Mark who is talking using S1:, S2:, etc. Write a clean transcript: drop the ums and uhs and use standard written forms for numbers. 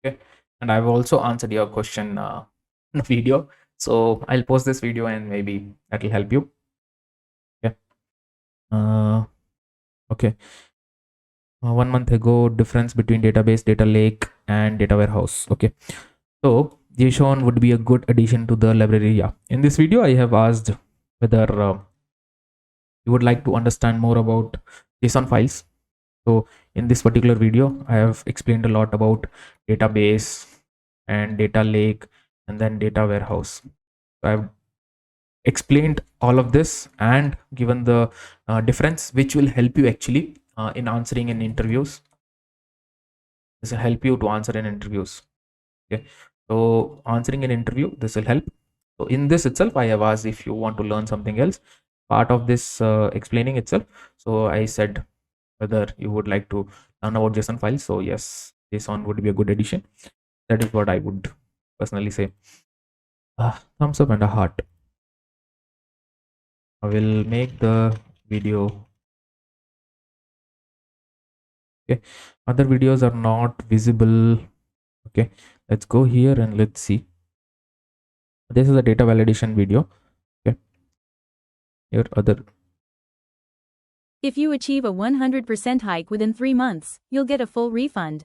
S1: Okay, and I've also answered your question in a video, so I'll post this video and maybe that will help you. Okay. Okay. 1 month ago, difference between database, data lake, and data warehouse. Okay, so JSON would be a good addition to the library. Yeah, in this video I have asked whether you would like to understand more about JSON files. So in this particular video I have explained a lot about database and data lake and then data warehouse. So I've explained all of this and given the difference, which will help you actually in answering in interviews. This will help you to answer in interviews. Okay, so answering an interview, this will help. So in this itself I have asked if you want to learn something else part of this explaining itself. So I said whether you would like to learn about JSON files. So yes, JSON would be a good addition. That is what I would personally say. Thumbs up and a heart. I will make the video. Okay, other videos are not visible. Okay, let's go here and let's see. This is a data validation video. Okay, here other.
S2: If you achieve a 100% hike within 3 months, you'll get a full refund.